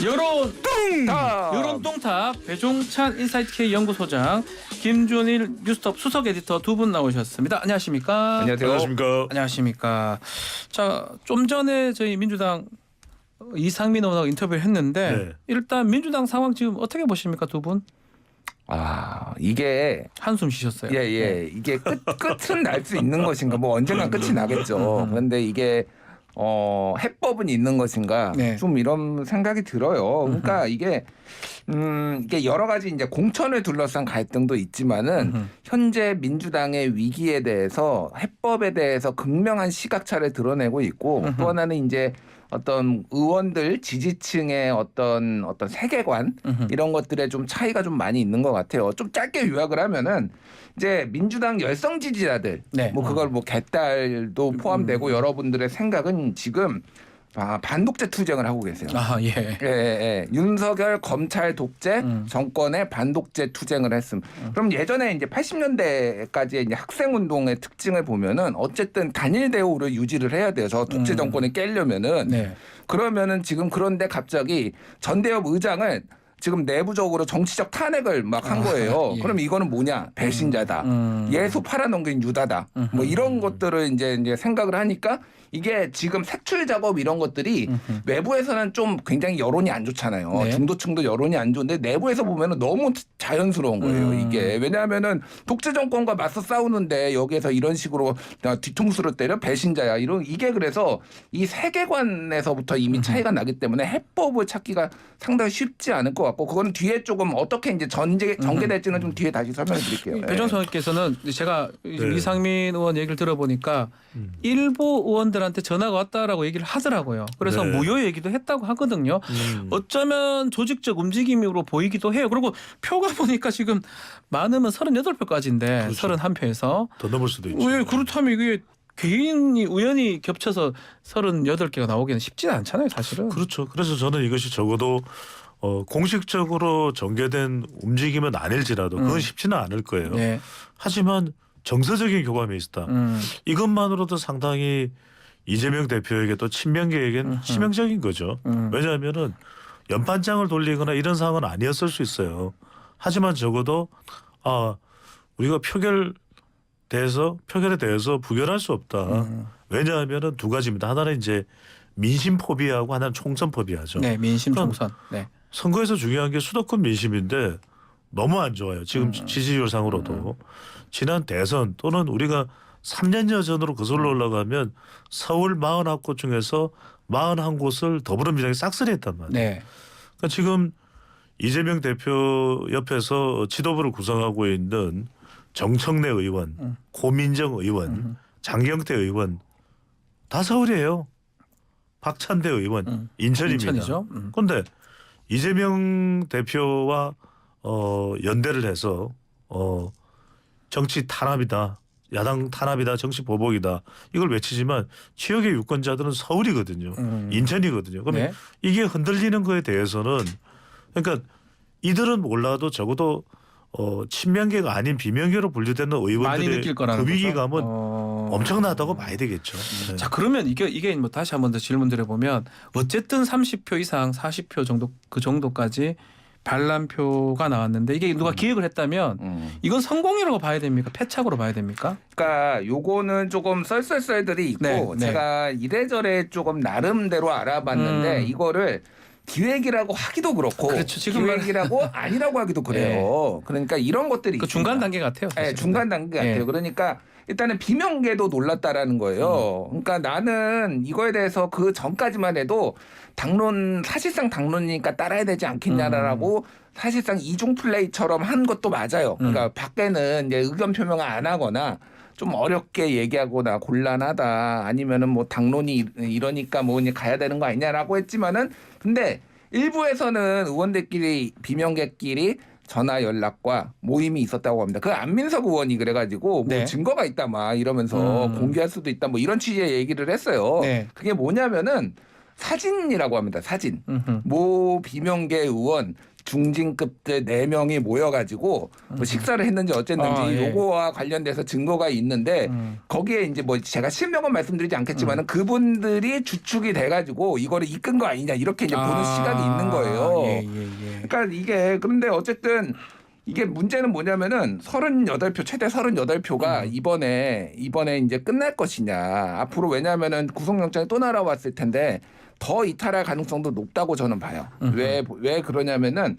여론 똥탑 배종찬 인사이트K 연구소장 김준일 뉴스톱 수석 에디터 두 분 나오셨습니다. 안녕하십니까? 안녕하세요. 안녕하십니까? 자, 좀 전에 저희 민주당 이상민 의원하고 인터뷰를 했는데 네. 일단 민주당 상황 지금 어떻게 보십니까, 두 분? 이게 한숨 쉬셨어요. 예. 이게 끝은 날 수 있는 것인가? 뭐 언젠간 끝이 나겠죠. 그런데 이게 해법은 있는 것인가? 네. 좀 이런 생각이 들어요. 그러니까 이게 여러 가지 이제 공천을 둘러싼 갈등도 있지만은 현재 민주당의 위기에 대해서 해법에 대해서 극명한 시각차를 드러내고 있고 또 하나는 이제 어떤 의원들 지지층의 어떤 세계관 이런 것들에 좀 차이가 좀 많이 있는 것 같아요. 좀 짧게 요약을 하면은 이제 민주당 열성 지지자들 네. 뭐 그걸 뭐 개딸도 포함되고 여러분들의 생각은 지금 반독재 투쟁을 하고 계세요. 예. 예. 윤석열 검찰 독재 정권의 반독재 투쟁을 했음. 그럼 예전에 이제 80년대까지의 이제 학생 운동의 특징을 보면은 어쨌든 단일 대우를 유지를 해야 돼요. 저 독재 정권을 깨려면은. 네. 그러면은 지금 그런데 갑자기 전대협 의장을 지금 내부적으로 정치적 탄핵을 막 한 거예요. 예. 그럼 이거는 뭐냐? 배신자다. 예수 팔아넘긴 유다다. 뭐 이런 것들을 이제 생각을 하니까 이게 지금 색출 작업 이런 것들이 외부에서는 좀 굉장히 여론이 안 좋잖아요. 네. 중도층도 여론이 안 좋은데 내부에서 보면은 너무 자연스러운 거예요. 이게 왜냐하면은 독재 정권과 맞서 싸우는데 여기에서 이런 식으로 뒤통수를 때려 배신자야 이게 그래서 이 세계관에서부터 이미 차이가 나기 때문에 해법을 찾기가 상당히 쉽지 않을 것 같고 그거는 뒤에 조금 어떻게 이제 전개될지는 좀 뒤에 다시 설명해 드릴게요. 배종찬 의원께서는 제가 이상민 의원 얘기를 들어보니까 일부 의원들한테 전화가 왔다라고 얘기를 하더라고요. 그래서 네. 무효 얘기도 했다고 하거든요. 어쩌면 조직적 움직임으로 보이기도 해요. 그리고 표가 보니까 지금 많으면 38표까지인데 그렇죠. 31표에서 더 넘을 수도 있죠. 왜 그렇다면 이게 개인이 우연히 겹쳐서 38개가 나오기는 쉽지는 않잖아요, 사실은. 그렇죠. 그래서 저는 이것이 적어도 공식적으로 전개된 움직임은 아닐지라도 그건 쉽지는 않을 거예요. 네. 하지만 정서적인 교감이 있다. 이것만으로도 상당히 이재명 대표에게 또 친명계에게는 치명적인 거죠. 왜냐하면은 연판장을 돌리거나 이런 상황은 아니었을 수 있어요. 하지만 적어도 우리가 표결에 대해서 부결할 수 없다. 왜냐하면은 두 가지입니다. 하나는 이제 민심 포비아하고 하나는 총선 포비아죠. 네, 민심 총선. 네. 선거에서 중요한 게 수도권 민심인데 너무 안 좋아요. 지금 지지율상으로도. 지난 대선 또는 우리가 3년여 전으로 거슬러 올라가면 서울 49곳 중에서 41곳을 더불어민주당이 싹쓸이했단 말이에요. 네. 그러니까 지금 이재명 대표 옆에서 지도부를 구성하고 있는 정청래 의원, 고민정 의원, 장경태 의원 다 서울이에요. 박찬대 의원 인천입니다. 인천이죠. 그런데 이재명 대표와 연대를 해서 정치 탄압이다. 야당 탄압이다. 정치 보복이다. 이걸 외치지만 지역의 유권자들은 서울이거든요. 인천이거든요. 그러면 네. 이게 흔들리는 거에 대해서는 그러니까 이들은 몰라도 적어도 친명계가 아닌 비명계로 분류되는 많이 의원들의 느낄 거라는 그 거죠. 위기감은 엄청나다고 봐야 되겠죠. 네. 자, 그러면 이게 뭐 다시 한번 더 질문 드려보면 어쨌든 30표 이상 40표 정도 그 정도까지 반란표가 나왔는데 이게 누가 기획을 했다면 이건 성공이라고 봐야 됩니까? 패착으로 봐야 됩니까? 그러니까 요거는 조금 썰썰썰들이 있고 네. 제가 이래저래 조금 나름대로 알아봤는데 이거를 기획이라고 하기도 그렇고 그렇죠. 지금 기획이라고 아니라고 하기도 그래요. 그러니까 이런 것들이 그 있습니다. 중간 단계 같아요. 네, 사실은. 중간 단계 같아요. 예. 그러니까 일단은 비명계도 놀랐다라는 거예요. 그러니까 나는 이거에 대해서 그 전까지만 해도 사실상 당론이니까 따라야 되지 않겠냐라고 사실상 이중 플레이처럼 한 것도 맞아요. 그러니까 밖에는 이제 의견 표명을 안 하거나 좀 어렵게 얘기하거나 곤란하다 아니면은 뭐 당론이 이러니까 뭐 이제 가야 되는 거 아니냐라고 했지만은 근데 일부에서는 의원들끼리 비명계끼리 전화 연락과 모임이 있었다고 합니다. 그 안민석 의원이 그래가지고 뭐 네. 증거가 있다 막 이러면서 공개할 수도 있다 뭐 이런 취지의 얘기를 했어요. 네. 그게 뭐냐면은 사진이라고 합니다. 사진. 모 비명계 의원 중진급들 4명이 모여가지고 뭐 식사를 했는지 어쨌는지 예. 요거와 관련돼서 증거가 있는데 거기에 이제 뭐 제가 실명은 말씀드리지 않겠지만은 그분들이 주축이 돼가지고 이거를 이끈 거 아니냐 이렇게 이제 보는 시각이 있는 거예요. 예. 그러니까 이게 그런데 어쨌든 이게 문제는 뭐냐면은 38표 최대 38표가 이번에 이제 끝날 것이냐 앞으로 왜냐하면은 구속영장이 또 날아왔을 텐데 더 이탈할 가능성도 높다고 저는 봐요. 왜 그러냐면은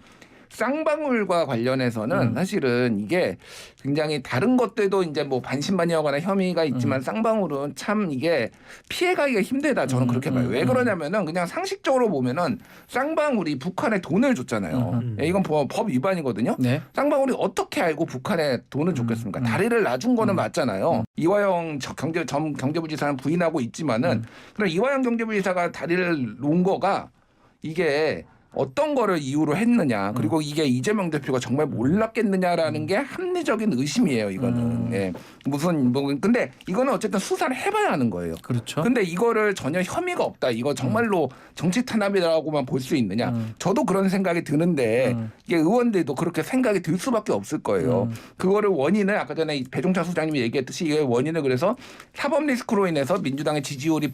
쌍방울과 관련해서는 사실은 이게 굉장히 다른 것들도 이제 뭐 반신반의하거나 혐의가 있지만 쌍방울은 참 이게 피해가기가 힘들다 저는 그렇게 봐요. 왜 그러냐면은 그냥 상식적으로 보면은 쌍방울이 북한에 돈을 줬잖아요. 예, 이건 법 위반이거든요. 네. 쌍방울이 어떻게 알고 북한에 돈을 줬겠습니까? 다리를 놔준 거는 맞잖아요. 이화영 경제부지사는 부인하고 있지만은 그럼 이화영 경제부지사가 다리를 놓은 거가 이게 어떤 거를 이유로 했느냐 그리고 이게 이재명 대표가 정말 몰랐겠느냐라는 게 합리적인 의심이에요. 이거는 예. 무슨 뭐 근데 이거는 어쨌든 수사를 해봐야 하는 거예요. 그렇죠. 근데 이거를 전혀 혐의가 없다. 이거 정말로 정치 탄압이라고만 볼 수 있느냐? 저도 그런 생각이 드는데 이게 의원들도 그렇게 생각이 들 수밖에 없을 거예요. 그거를 원인을 아까 전에 배종찬 소장님이 얘기했듯이 이게 원인을 그래서 사법 리스크로 인해서 민주당의 지지율이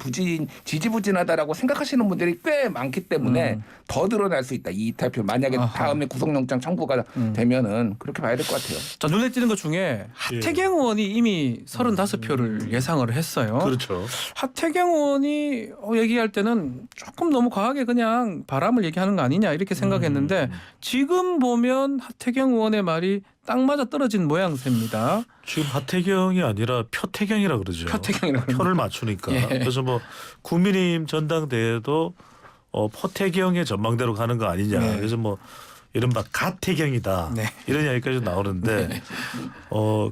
지지부진하다라고 생각하시는 분들이 꽤 많기 때문에 더 드러날 수 있다. 이 이탈표 만약에 다음에 구속영장 청구가 되면은 그렇게 봐야 될 것 같아요. 자, 눈에 띄는 것 중에 하태경 의원이 이미 35표를 예상을 했어요. 그렇죠. 하태경 의원이 얘기할 때는 조금 너무 과하게 그냥 바람을 얘기하는 거 아니냐 이렇게 생각했는데 지금 보면 하태경 의원의 말이 딱 맞아 떨어진 모양새입니다. 지금 하태경이 아니라 표태경이라 그러죠. 표태경이라고 표를 맞추니까. 예. 그래서 뭐 국민의힘 전당대회도 포태경의 전망대로 가는 거 아니냐. 네. 그래서 뭐 이른바 가태경이다. 네. 이런 이야기까지 나오는데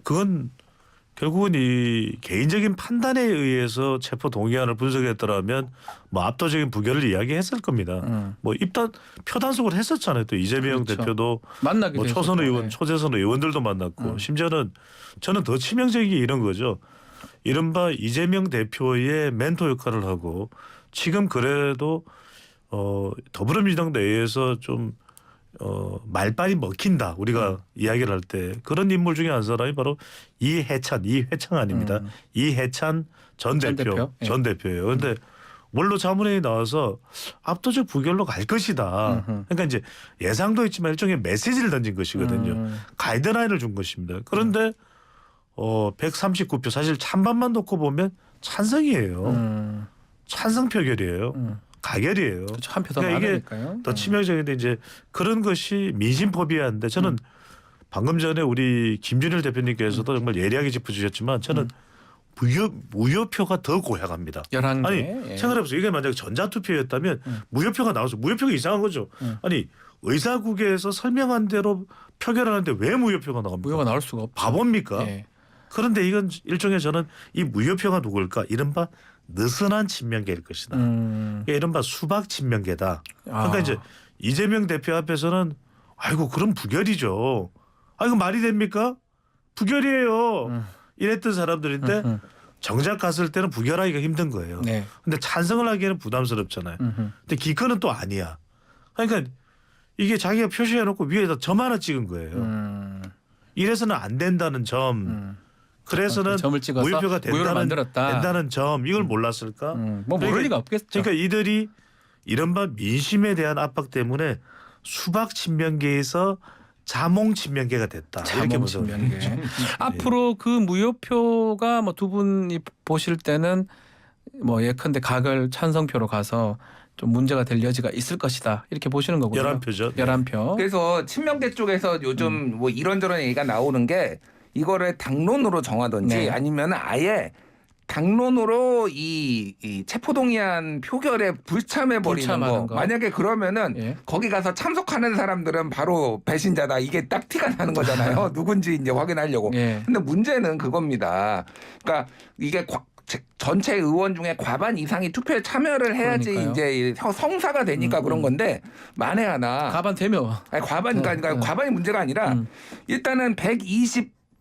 그건 결국은 이 개인적인 판단에 의해서 체포 동의안을 분석했더라면 뭐 압도적인 부결을 이야기했을 겁니다. 뭐 입단 표단속을 했었잖아요. 또 이재명 그렇죠. 대표도 만나기도 뭐 초선 했었죠. 의원, 네. 초대선 의원들도 만났고 심지어는 저는 더 치명적인 게 이런 거죠. 이른바 이재명 대표의 멘토 역할을 하고 지금 그래도 더불어민주당 내에서 좀 말빨이 먹힌다 우리가 이야기를 할 때 그런 인물 중에 한 사람이 바로 이해찬 아닙니다. 이해찬 전 대표 예. 전 대표예요. 그런데 원로 자문회에 나와서 압도적 부결로 갈 것이다. 그러니까 이제 예상도 있지만 일종의 메시지를 던진 것이거든요. 가이드라인을 준 것입니다. 그런데 139표 사실 찬반만 놓고 보면 찬성이에요. 찬성 표결이에요. 가결이에요. 그렇죠. 한 표 더 그러니까 이게 많으니까요. 더 치명적인데 이제 그런 것이 민심법이야인데 저는 방금 전에 우리 김준일 대표님께서도 정말 예리하게 짚어주셨지만 저는 무효표가 더 고약합니다. 11개. 아니 예. 생각해보세요. 이게 만약에 전자투표였다면 무효표가 나와서 무효표가 이상한 거죠. 아니 의사국에서 설명한 대로 표결하는데 왜 무효표가 나옵니까? 무효가 나올 수가 없죠. 바보입니까? 예. 그런데 이건 일종의 저는 이 무효표가 누굴까? 이른바 느슨한 친명계일 것이다. 이른바 수박 친명계다. 그러니까 이제 이재명 대표 앞에서는 아이고 그럼 부결이죠. 아이고 말이 됩니까? 부결이에요. 이랬던 사람들인데 정작 갔을 때는 부결하기가 힘든 거예요. 네. 근데 찬성을 하기에는 부담스럽잖아요. 근데 기권은 또 아니야. 그러니까 이게 자기가 표시해놓고 위에다 점 하나 찍은 거예요. 이래서는 안 된다는 점. 그래서는 점을 찍어서 무효표가 무효를 만들었다. 된다는 점 이걸 몰랐을까? 뭐 모를 리가 없겠죠. 그러니까 이들이 이른바 민심에 대한 압박 때문에 수박 친명계에서 자몽 친명계가 됐다. 이렇게 보죠. 앞으로 그 무효표가 뭐 두 분이 보실 때는 뭐 예컨대 가결 찬성표로 가서 좀 문제가 될 여지가 있을 것이다. 이렇게 보시는 거군요. 11표죠. 11표. 그래서 친명계 쪽에서 요즘 뭐 이런저런 얘기가 나오는 게 이거를 당론으로 정하든지 네. 아니면 아예 당론으로 이 체포동의안 표결에 불참해 버리는 불참하는 거. 거. 만약에 그러면은 예. 거기 가서 참석하는 사람들은 바로 배신자다. 이게 딱 티가 나는 거잖아요. 누군지 이제 확인하려고. 예. 근데 문제는 그겁니다. 그러니까 이게 전체 의원 중에 과반 이상이 투표에 참여를 해야지 그러니까요. 이제 성사가 되니까 그런 건데 만에 하나 가반 되면 아니, 과반이 문제가 아니라 일단은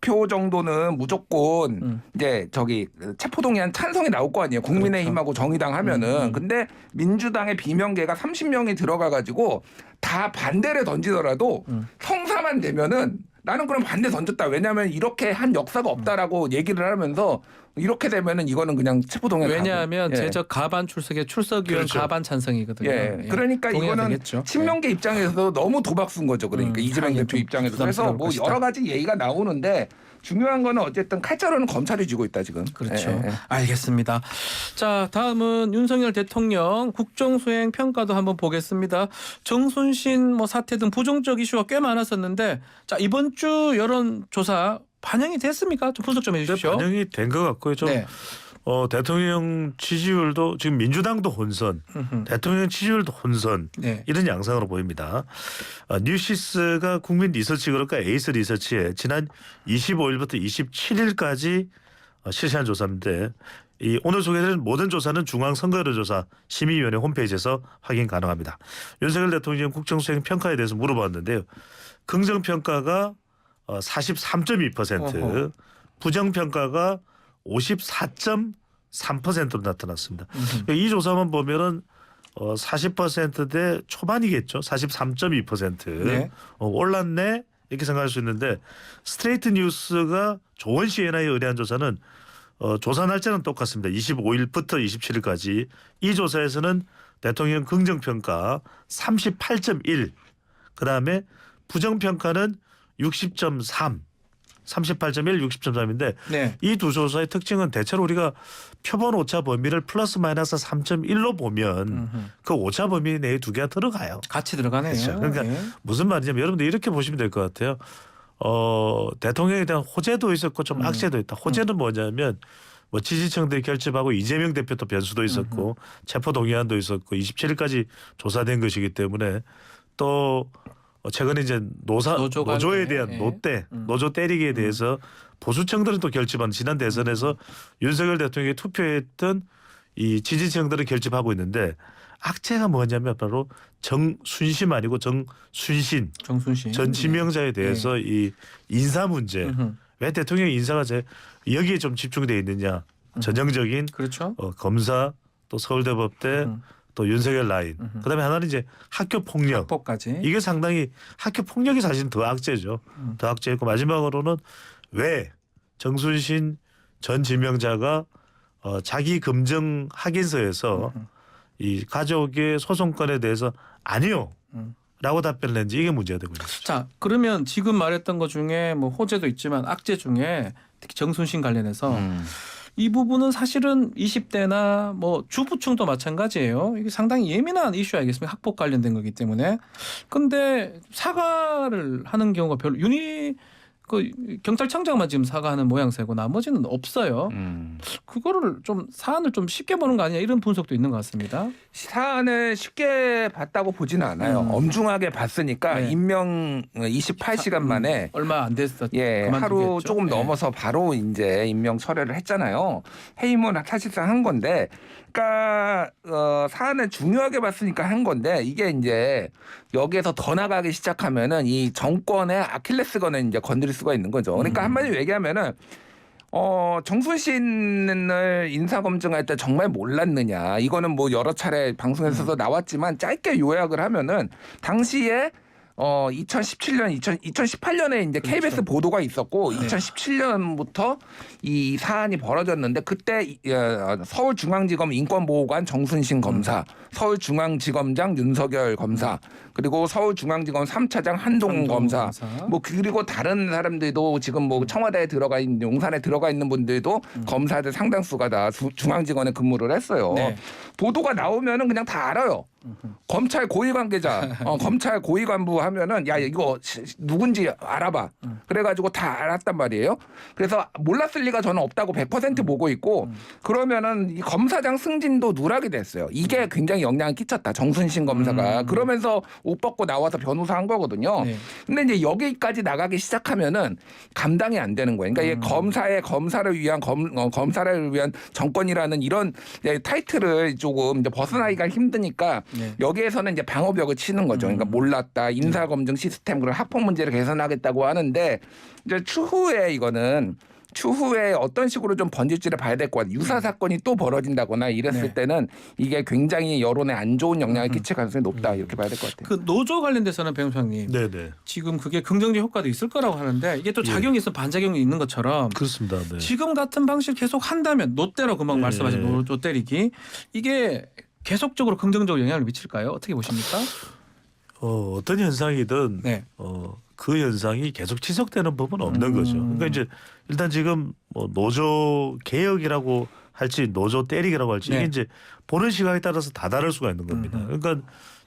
30표 정도는 무조건 이제 저기 체포동의안 찬성이 나올 거 아니에요. 국민의힘하고 정의당 하면은. 근데 민주당의 비명계가 30명이 들어가 가지고 다 반대를 던지더라도 성사만 되면은 나는 그럼 반대 던졌다. 왜냐하면 이렇게 한 역사가 없다라고 얘기를 하면서 이렇게 되면은 이거는 그냥 체포동의안. 왜냐하면 예. 제적 가반 출석의 출석위원 그렇죠. 가반 찬성이거든요. 예. 그러니까 동의가 이거는 되겠죠. 친명계 입장에서도 너무 도박수인 거죠. 그러니까 이재명 하긴 대표 좀 입장에서. 그래서 부담스러울 뭐 것이다. 여러 가지 얘기가 나오는데 중요한 거는 어쨌든 칼자루는 검찰이 쥐고 있다 지금. 그렇죠. 예, 예. 알겠습니다. 자, 다음은 윤석열 대통령 국정수행 평가도 한번 보겠습니다. 정순신 뭐 사태 등 부정적 이슈가 꽤 많았었는데, 자 이번 주 여론조사 반영이 됐습니까? 좀 분석 좀 해주십시오. 반영이 된 것 같고요. 좀 네. 대통령 지지율도 지금 민주당도 혼선, 대통령 지지율도 혼선 네. 이런 양상으로 보입니다. 뉴시스가 국민 리서치 그룹과 에이스 리서치에 지난 25일부터 27일까지 실시한 조사인데 이 오늘 소개되는 모든 조사는 중앙선거여론조사 심의위원회 홈페이지에서 확인 가능합니다. 윤석열 대통령 국정수행 평가에 대해서 물어봤는데요. 긍정평가가 43.2%, 부정평가가 54.3%로 나타났습니다. 이 조사만 보면은 40%대 초반이겠죠. 43.2%. 네. 올랐네 이렇게 생각할 수 있는데 스트레이트 뉴스가 조원 CNI에 의뢰한 조사는 조사 날짜는 똑같습니다. 25일부터 27일까지 이 조사에서는 대통령 긍정평가 38.1, 그다음에 부정평가는 60.3. 38.1, 60.3인데 네. 이 두 조사의 특징은 대체로 우리가 표본 오차 범위를 플러스 마이너스 3.1로 보면 그 오차 범위 내에 두 개가 들어가요. 같이 들어가네요. 그렇죠. 그러니까 네. 무슨 말이냐면 여러분들 이렇게 보시면 될 것 같아요. 대통령에 대한 호재도 있었고 좀 악재도 있다. 호재는 뭐냐면 뭐 지지층들이 결집하고 이재명 대표도 변수도 있었고 체포 동의안도 있었고 27일까지 조사된 것이기 때문에 또 최근에 이제 노조에 대한 예. 노조 때리기에 대해서 보수층들은 또 결집한 지난 대선에서 윤석열 대통령이 투표했던 이 지지층들을 결집하고 있는데 악재가 뭐냐면 바로 정순심 아니고 정순신 정순신 전 지명자에 대해서 이 인사 문제 왜 대통령 인사가 여기에 좀 집중되어 있느냐 전형적인 그렇죠. 검사 또 서울대법대 또 윤석열 라인 그다음에 하나는 이제 학교 폭력 학폭까지. 이게 상당히 학교 폭력이 사실은 더 악재죠. 더 악재였고 마지막으로는 왜 정순신 전 지명자가 자기 검증 확인서에서 이 가족의 소송권에 대해서 아니요. 라고 답변을 냈는지 이게 문제가 되고 있습니다. 자, 그러면 지금 말했던 것 중에 뭐 호재도 있지만 악재 중에 특히 정순신 관련해서 이 부분은 사실은 20대나 뭐 주부층도 마찬가지예요. 이게 상당히 예민한 이슈 아니겠습니까? 학폭 관련된 거기 때문에. 근데 사과를 하는 경우가 별로 그 경찰청장만 지금 사과하는 모양새고 나머지는 없어요. 그거를 좀 사안을 좀 쉽게 보는 거 아니냐 이런 분석도 있는 것 같습니다. 사안을 쉽게 봤다고 보지는 않아요. 엄중하게 봤으니까 네. 임명 28시간 만에 얼마 안 됐어. 예, 하루 조금 넘어서 바로 이제 임명 철회를 했잖아요. 해임은 사실상 한 건데, 그러니까 사안을 중요하게 봤으니까 한 건데 이게 이제 여기에서 더 나가기 시작하면은 이 정권의 아킬레스건을 이제 건드릴 수가 있는 거죠. 그러니까 한마디로 얘기하면은. 정순신을 인사검증할 때 정말 몰랐느냐. 이거는 뭐 여러 차례 방송에서도 나왔지만 짧게 요약을 하면은 당시에 2018년에 이제 KBS 그렇죠. 보도가 있었고 2017년부터 이 사안이 벌어졌는데 그때 서울중앙지검 인권보호관 정순신 검사, 서울중앙지검장 윤석열 검사, 그리고 서울중앙지검 3차장 한동훈 검사, 뭐 그리고 다른 사람들도 지금 뭐 청와대에 들어가 있는 용산에 들어가 있는 분들도 검사들 상당수가 다 중앙지검에 근무를 했어요. 네. 보도가 나오면은 그냥 다 알아요. 검찰 고위 관계자, 검찰 고위 간부 하면은 야 이거 누군지 알아봐. 그래가지고 다 알았단 말이에요. 그래서 몰랐을 리가 저는 없다고 100% 보고 있고 그러면은 이 검사장 승진도 누락이 됐어요. 이게 굉장히 영향을 끼쳤다. 정순신 검사가 그러면서 옷 벗고 나와서 변호사 한 거거든요. 네. 근데 이제 여기까지 나가기 시작하면은 감당이 안 되는 거예요. 그러니까 이게 검사를 위한 검사를 위한 정권이라는 이런 타이틀을 조금 이제 벗어나기가 힘드니까. 네. 여기에서는 이제 방어벽을 치는 거죠. 그러니까 몰랐다, 인사 유사 검증 시스템 그리고 학폭 문제를 개선하겠다고 하는데 이제 추후에 어떤 식으로 좀 번질지를 봐야 될 것 같아요. 유사 사건이 또 벌어진다거나 이랬을 네. 때는 이게 굉장히 여론에 안 좋은 영향을 끼칠 가능성이 높다 이렇게 봐야 될 것 같아요. 그 노조 관련돼서는 변호사님 네네. 지금 그게 긍정적 효과도 있을 거라고 하는데 이게 또 작용이 있으면 반작용이 있는 것처럼 그렇습니다. 네. 지금 같은 방식 계속 한다면 노대로 금방 네. 말씀하신 노조 때리기 이게 계속적으로 긍정적 영향을 미칠까요? 어떻게 보십니까? 어떤 현상이든 네. 그 현상이 계속 지속되는 법은 없는 거죠. 그러니까 이제 일단 지금 뭐 노조 개혁이라고 할지 노조 때리기라고 할지 네. 이게 이제 보는 시각에 따라서 다 다를 수가 있는 겁니다. 그러니까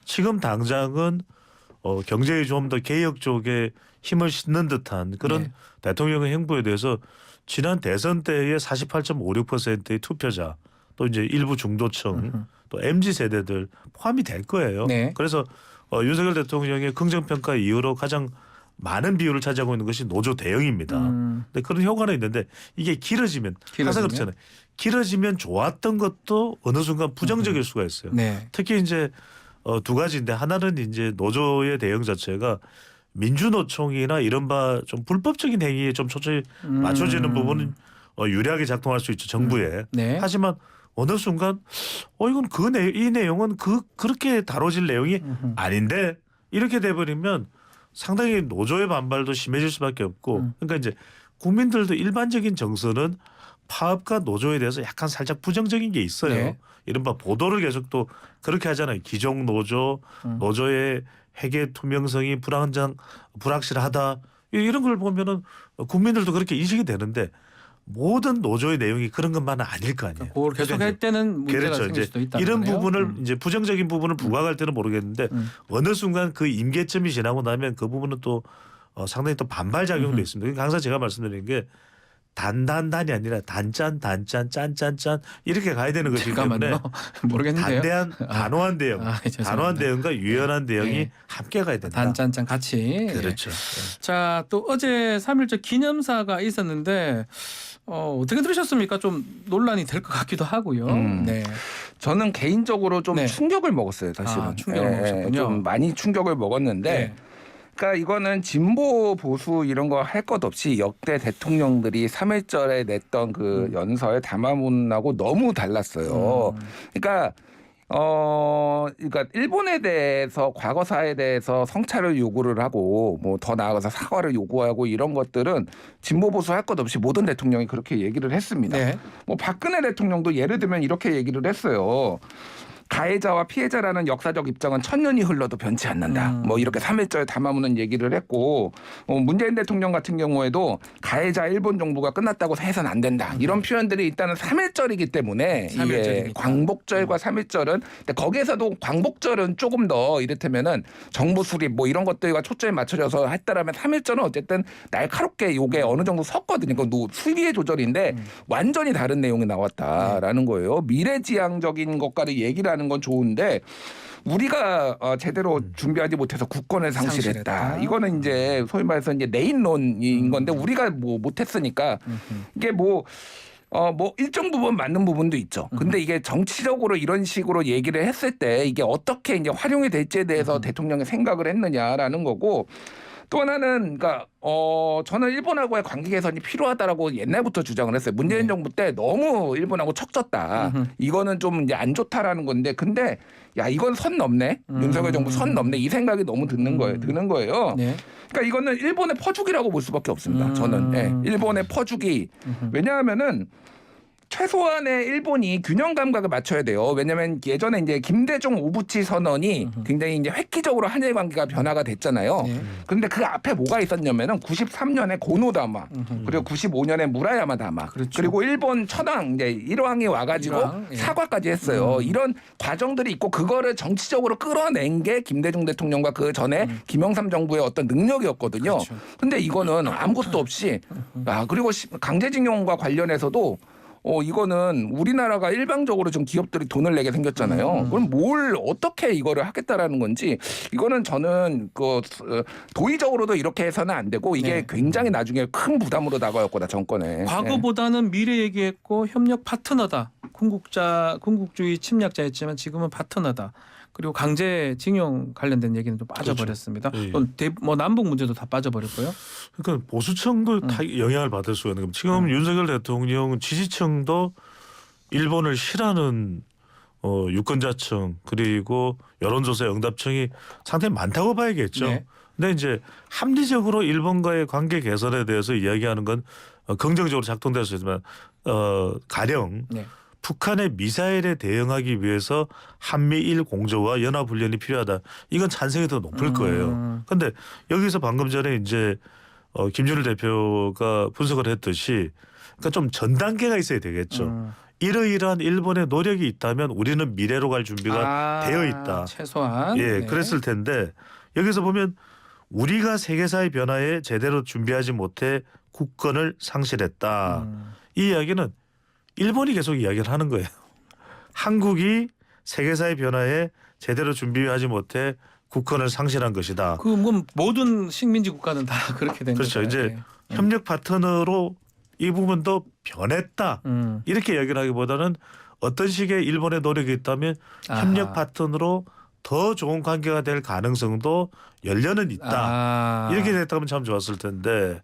지금 당장은 경제에 좀 더 개혁 쪽에 힘을 싣는 듯한 그런 네. 대통령의 행보에 대해서 지난 대선 때의 48.56%의 투표자 또 이제 일부 중도층 또 MZ 세대들 포함이 될 거예요. 네. 그래서 윤석열 대통령의 긍정평가 이후로 가장 많은 비율을 차지하고 있는 것이 노조 대응입니다. 근데 그런 효과는 있는데 이게 길어지면 항상 그렇잖아요. 길어지면 좋았던 것도 어느 순간 부정적일 수가 있어요. 네. 특히 이제 두 가지인데 하나는 이제 노조의 대응 자체가 민주노총이나 이른바 좀 불법적인 행위에 좀 초점이 맞춰지는 부분은 유리하게 작동할 수 있죠 정부에. 네. 하지만 어느 순간 이건 이 내용은 그렇게 다뤄질 내용이 아닌데 이렇게 돼버리면 상당히 노조의 반발도 심해질 수밖에 없고 그러니까 이제 국민들도 일반적인 정서는 파업과 노조에 대해서 약간 살짝 부정적인 게 있어요. 네. 이른바 보도를 계속 또 그렇게 하잖아요. 기존 노조, 노조의 회계 투명성이 불확실하다 이런 걸 보면은 국민들도 그렇게 인식이 되는데 모든 노조의 내용이 그런 것만은 아닐 거 아니에요. 그걸 계속할 때는 문제가 그렇죠. 생길 수도 있다. 이런 부분을 이제 부정적인 부분을 부각할 때는 모르겠는데 어느 순간 그 임계점이 지나고 나면 그 부분은 또 상당히 또 반발 작용도 있습니다. 그러니까 항상 제가 말씀드리는 게 단단단이 아니라 단짠 짠짠짠 이렇게 가야 되는 것이기 때문에 잠깐만요. 모르겠는데요. 단호한 대응, 죄송합니다. 단호한 대응과 유연한 대응이 네. 함께 가야 된다. 단짠짠 같이. 그렇죠. 자, 또 어제 3.1절 기념사가 있었는데 어떻게 들으셨습니까? 좀 논란이 될 것 같기도 하고요. 네. 저는 개인적으로 좀 네. 충격을 먹었어요, 사실은. 아, 충격을 먹으셨군요. 좀 많이 충격을 먹었는데 네. 그러니까 이거는 진보 보수 이런 거 할 것 없이 역대 대통령들이 3.1절에 냈던 그 연설 담화문하고 너무 달랐어요. 그러니까 그러니까 일본에 대해서 과거사에 대해서 성찰을 요구를 하고 뭐 더 나아가서 사과를 요구하고 이런 것들은 진보 보수 할 것 없이 모든 대통령이 그렇게 얘기를 했습니다. 네. 뭐 박근혜 대통령도 예를 들면 이렇게 얘기를 했어요. 가해자와 피해자라는 역사적 입장은 천년이 흘러도 변치 않는다. 뭐 이렇게 3.1절 담화문은 얘기를 했고 문재인 대통령 같은 경우에도 가해자 일본 정부가 끝났다고 해서는 안 된다. 이런 표현들이 일단은 3.1절이기 때문에 이게 3.1절이니까. 광복절과 3.1절은 근데 거기에서도 광복절은 조금 더 이를테면은 정부 수립 뭐 이런 것들과 초점이 맞춰져서 했다라면 3.1절은 어쨌든 날카롭게 요게 어느 정도 섰거든요. 그 수위의 조절인데 완전히 다른 내용이 나왔다라는 거예요. 미래지향적인 것과를 얘기를 하는 건 좋은데 우리가 제대로 준비하지 못해서 국권을 상실했다. 상실했다. 이거는 이제 소위 말해서 이제 내인론인 건데 우리가 뭐 못했으니까 이게 뭐 일정 부분 맞는 부분도 있죠. 근데 이게 정치적으로 이런 식으로 얘기를 했을 때 이게 어떻게 이제 활용이 될지에 대해서 대통령이 생각을 했느냐라는 거고 또 하나는 그러니까 저는 일본하고의 관계 개선이 필요하다라고 옛날부터 주장을 했어요. 문재인 정부 때 너무 일본하고 척졌다. 이거는 좀 이제 안 좋다라는 건데 근데 야 이건 선 넘네. 윤석열 정부 선 넘네. 이 생각이 너무 드는 거예요. 네. 그러니까 이거는 일본의 퍼주기라고 볼 수밖에 없습니다. 저는 일본의 퍼주기. 왜냐하면은 최소한의 일본이 균형 감각을 맞춰야 돼요. 왜냐하면 예전에 이제 김대중 오부치 선언이 굉장히 이제 획기적으로 한일 관계가 변화가 됐잖아요. 그런데 그 앞에 뭐가 있었냐면은 93년에 고노다마 그리고 95년에 무라야마 다마 그렇죠. 그리고 일본 천황 이제 일왕이 와가지고 일왕, 예. 사과까지 했어요. 이런 과정들이 있고 그거를 정치적으로 끌어낸 게 김대중 대통령과 그 전에 김영삼 정부의 어떤 능력이었거든요. 그렇죠. 근데 이거는 아무것도 없이 그리고 강제징용과 관련해서도 이거는 우리나라가 일방적으로 좀 기업들이 돈을 내게 생겼잖아요. 그럼 뭘 어떻게 이거를 하겠다라는 건지 이거는 저는 도의적으로도 이렇게 해서는 안 되고 이게 네. 굉장히 나중에 큰 부담으로 다가올 거다 정권에. 과거보다는 미래 얘기했고 협력 파트너다. 군국주의 침략자였지만 지금은 파트너다. 그리고 강제징용 관련된 얘기는 좀 빠져버렸습니다. 그렇죠. 뭐 남북 문제도 다 빠져버렸고요. 그러니까 보수층도 다 영향을 받을 수가 있는 겁니다. 지금 윤석열 대통령 지지층도 일본을 싫어하는 유권자층 그리고 여론조사 응답층이 상당히 많다고 봐야겠죠. 네. 근데 이제 합리적으로 일본과의 관계 개선에 대해서 이야기하는 건 긍정적으로 작동될 수 있지만 가령 네. 북한의 미사일에 대응하기 위해서 한미일 공조와 연합훈련이 필요하다. 이건 찬성이 더 높을 거예요. 그런데 여기서 방금 전에 이제 김준일 대표가 분석을 했듯이 그러니까 좀 전 단계가 있어야 되겠죠. 이러이러한 일본의 노력이 있다면 우리는 미래로 갈 준비가 되어 있다. 최소한. 예, 네. 그랬을 텐데 여기서 보면 우리가 세계사의 변화에 제대로 준비하지 못해 국권을 상실했다. 이 이야기는 일본이 계속 이야기를 하는 거예요. 한국이 세계사의 변화에 제대로 준비하지 못해 국권을 상실한 것이다. 뭐 모든 식민지 국가는 다 그렇게 된 그렇죠. 거죠. 이제 협력 파트너로 이 부분도 변했다. 이렇게 이야기를 하기보다는 어떤 식의 일본의 노력이 있다면 협력 파트너로 더 좋은 관계가 될 가능성도 열려는 있다. 이렇게 됐다면 참 좋았을 텐데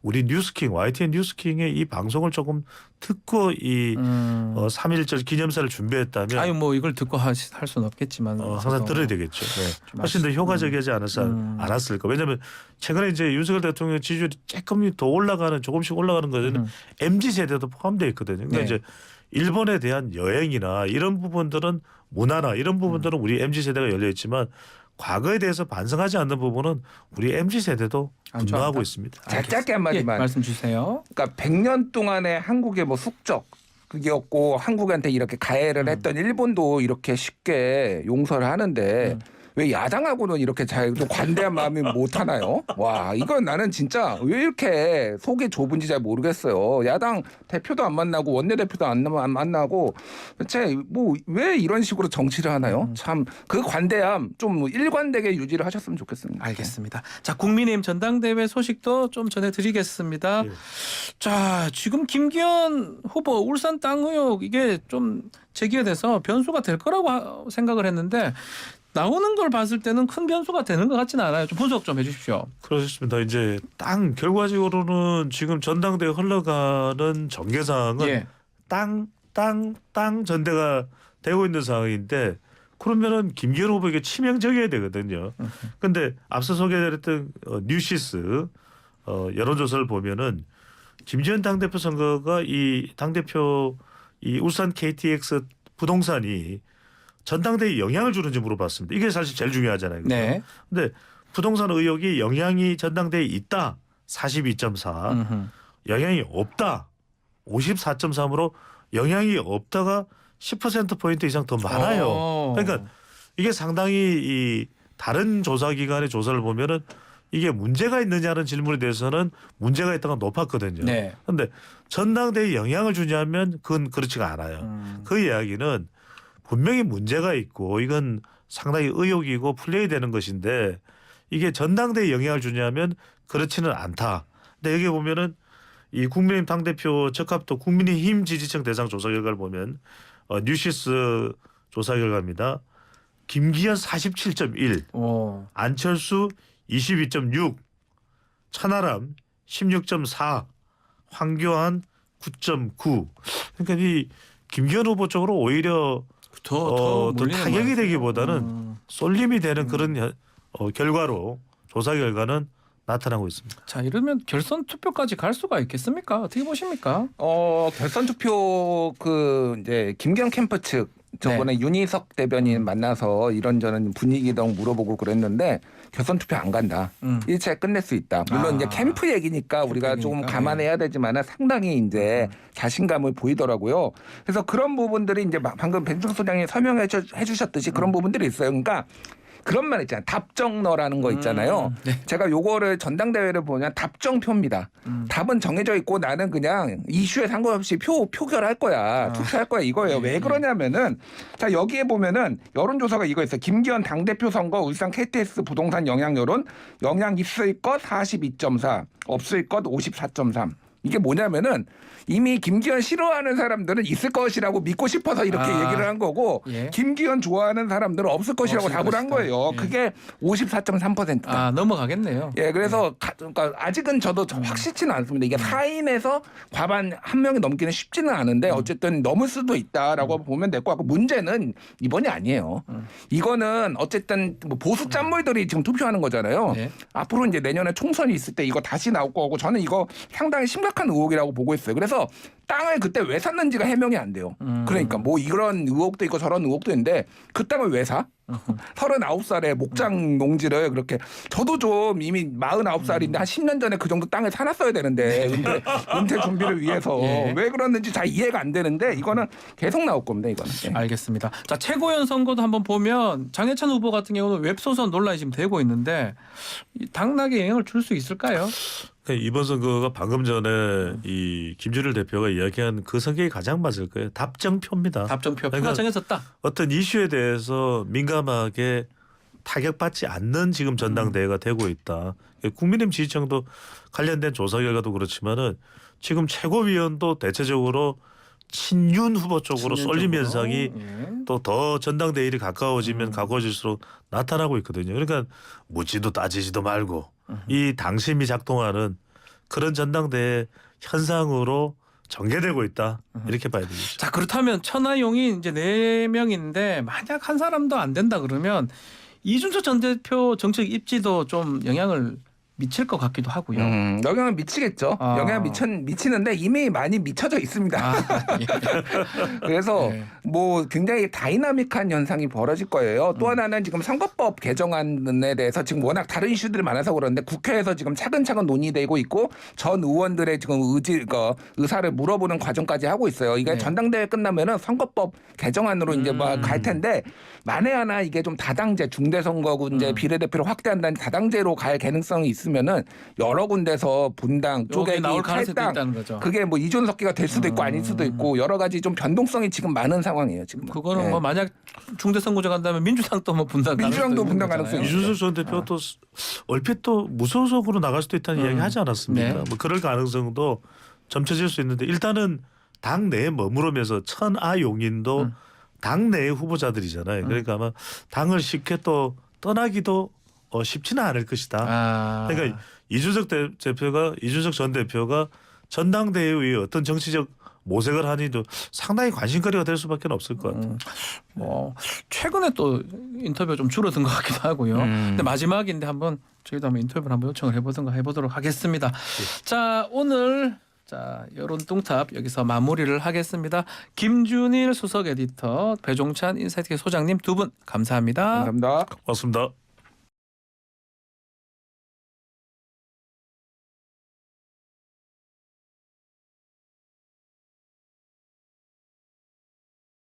우리 뉴스킹 YTN 뉴스킹의 이 방송을 조금 듣고 이 3.1절 기념사를 준비했다면 아유 뭐 이걸 듣고 할 수는 없겠지만 항상 들어야 되겠죠. 네. 훨씬 더 효과적이지 않았을까. 왜냐하면 최근에 이제 윤석열 대통령 지지율이 조금 더 올라가는 조금씩 올라가는 것에는 MZ 세대도 포함되어 있거든요. 그러니까 네. 이제 일본에 대한 여행이나 이런 부분들은 문화나 이런 부분들은 우리 MZ 세대가 열려 있지만 과거에 대해서 반성하지 않는 부분은 우리 MZ 세대도 분노하고 있습니다. 짧게 한마디만. 말씀 주세요. 그러니까 100년 동안의 한국의 뭐 숙적 그게였고 한국한테 이렇게 가해를 했던 일본도 이렇게 쉽게 용서를 하는데 왜 야당하고는 이렇게 잘 관대한 마음이 못 하나요? 와, 이건 나는 진짜 왜 이렇게 속이 좁은지 잘 모르겠어요. 야당 대표도 안 만나고 원내대표도 안 만나고 대체 뭐 왜 이런 식으로 정치를 하나요? 참 그 관대함 좀 일관되게 유지를 하셨으면 좋겠습니다. 알겠습니다. 자, 국민의힘 전당대회 소식도 좀 전해드리겠습니다. 예. 자, 지금 김기현 후보 울산 땅 의혹 이게 좀 제기가 돼서 변수가 될 거라고 생각을 했는데 나오는 걸 봤을 때는 큰 변수가 되는 것 같지는 않아요. 좀 분석 좀 해주십시오. 그렇습니다. 이제 땅 결과적으로는 지금 전당대회 흘러가는 전개상은 땅 전대가 되고 있는 상황인데 그러면은 김기현 후보에게 치명적이어야 되거든요. 그런데 앞서 소개해드렸던 뉴시스 여론조사를 보면은 김기현 당대표 선거가 이 당대표 이 울산 KTX 부동산이 전당대회에 영향을 주는지 물어봤습니다. 이게 사실 제일 중요하잖아요. 네. 그런데 부동산 의혹이 영향이 전당대회에 있다 42.4, 영향이 없다 54.3으로 영향이 없다가 10%포인트 이상 더 많아요. 그러니까 이게 상당히 이 다른 조사기관의 조사를 보면은 이게 문제가 있느냐는 질문에 대해서는 문제가 있다가 높았거든요. 그런데 네. 전당대회에 영향을 주냐면 그건 그렇지가 않아요. 그 이야기는 분명히 문제가 있고 이건 상당히 의혹이고 플레이되는 것인데 이게 전당대회에 영향을 주냐면 그렇지는 않다. 근데 여기 보면은 이 국민의힘 당대표 적합도 국민의힘 지지층 대상 조사 결과를 보면 뉴시스 조사 결과입니다. 김기현 47.1, 안철수 22.6, 천하람 16.4, 황교안 9.9. 그러니까 이 김기현 후보 쪽으로 오히려 더 타격이 되기보다는 쏠림이 되는 그런 결과로 조사 결과는 나타나고 있습니다. 자, 이러면 결선 투표까지 갈 수가 있겠습니까? 어떻게 보십니까? 결선 투표 이제 김기현 캠프 측 저번에 윤희석 대변인 만나서 이런저런 분위기등 물어보고 그랬는데 결선 투표 안 간다. 일체 끝낼 수 있다. 물론 이제 캠프 얘기니까 우리가 조금 감안해야 되지만 상당히 이제 자신감을 보이더라고요. 그래서 그런 부분들이 이제 방금 백승 소장이 설명해 주셨듯이 그런 부분들이 있어요. 그러니까 그런 말 있잖아요. 답정너라는 거 있잖아요. 네. 제가 요거를 전당대회를 보면 답정표입니다. 답은 정해져 있고 나는 그냥 이슈에 상관없이 표결할 거야. 투표할 거야 이거예요. 왜 그러냐면은 자 여기에 보면은 여론조사가 이거 있어요. 김기현 당대표 선거 울산 KTX 부동산 영향 여론 영향 있을 것 42.4 없을 것 54.3 이게 뭐냐면은 이미 김기현 싫어하는 사람들은 있을 것이라고 믿고 싶어서 이렇게 얘기를 한 거고 예. 김기현 좋아하는 사람들은 없을 것이라고 없을 답을 한 것이다. 거예요. 예. 그게 54.3%다. 아 넘어가겠네요. 예, 그래서 그러니까 아직은 저도 확실치는 않습니다. 이게 4인에서 과반 한 명이 넘기는 쉽지는 않은데 어쨌든 넘을 수도 있다라고 보면 될 것 같고 문제는 이번이 아니에요. 이거는 어쨌든 뭐 보수 짠물들이 지금 투표하는 거잖아요. 네. 앞으로 이제 내년에 총선이 있을 때 이거 다시 나올 거고 저는 이거 상당히 심각한 의혹이라고 보고 있어요. 그래서 땅을 그때 왜 샀는지가 해명이 안 돼요. 그러니까 뭐 이런 의혹도 있고 저런 의혹도 있는데 그 땅을 왜 사? 39살에 목장 농지를 그렇게 저도 좀 이미 49살인데 한 10년 전에 그 정도 땅을 사놨어야 되는데 은퇴 준비를 위해서 예. 왜 그러는지 잘 이해가 안 되는데 이거는 계속 나올 겁니다. 이거는. 예. 알겠습니다. 자 최고위원 선거도 한번 보면 장해찬 후보 같은 경우는 웹소설 논란이 지금 되고 있는데 이 당락에 영향을 줄 수 있을까요? 이번 선거가 방금 전에 이 김준일 대표가 이야기한 그 성격이 가장 맞을 거예요. 답정표입니다. 답정표 그러니까 표가 정해졌다. 어떤 이슈에 대해서 민감하게 타격받지 않는 지금 전당대회가 되고 있다. 국민의힘 지지층도 관련된 조사 결과도 그렇지만은 지금 최고위원도 대체적으로 친윤 후보 쪽으로 쏠림 현상이 예. 또 더 전당대회일이 가까워지면 가까워질수록 나타나고 있거든요. 그러니까 묻지도 따지지도 말고 이 당심이 작동하는 그런 전당대회 현상으로 전개되고 있다. 이렇게 봐야 되겠죠. 자 그렇다면 천하용이 이제 4명인데 만약 한 사람도 안 된다 그러면 이준석 전 대표 정책 입지도 좀 영향을 미칠 것 같기도 하고요. 영향을 미치겠죠. 아. 영향 미치는데 이미 많이 미쳐져 있습니다. 예. 그래서 네. 뭐 굉장히 다이나믹한 현상이 벌어질 거예요. 또 하나는 지금 선거법 개정안에 대해서 지금 워낙 다른 이슈들이 많아서 그런데 국회에서 지금 차근차근 논의되고 있고 전 의원들의 지금 의사를 물어보는 과정까지 하고 있어요. 이게 네. 전당대회 끝나면은 선거법 개정안으로 이제 막 갈 텐데 만에 하나 이게 좀 다당제 중대선거구제 비례대표를 확대한다는 다당제로 갈 가능성이 있으면은 여러 군데서 분당 여기 쪼개기 나올 가능성이 탈당 있다는 거죠. 그게 뭐 이준석기가 될 수도 있고 아닐 수도 있고 여러 가지 좀 변동성이 지금 많은 상황이에요. 지금 그거는 예. 뭐 만약 중대선거제 간다면 민주당도 뭐 분당 민주당도 가능성이 분당 있는 가능성이 거잖아요. 이준석 전 대표 또 얼핏 또 무소속으로 나갈 수도 있다는 이야기 하지 않았습니까? 네. 뭐 그럴 가능성도 점쳐질 수 있는데 일단은 당 내에 머무르면서 천하용인도 당 내의 후보자들이잖아요. 그러니까 아마 당을 쉽게 또 떠나기도 쉽지는 않을 것이다. 아. 그러니까 이준석 전 대표가 전당대회의 어떤 정치적 모색을 하니도 상당히 관심거리가 될 수밖에 없을 것 같아요. 뭐 최근에 또 인터뷰가 좀 줄어든 것 같기도 하고요. 근데 마지막인데 한번 저희도 한번 인터뷰를 한번 요청을 해보도록 하겠습니다. 자 오늘 여론 뚱탑 여기서 마무리를 하겠습니다. 김준일 수석 에디터, 배종찬 인사이트 소장님 두 분 감사합니다. 감사합니다. 고맙습니다.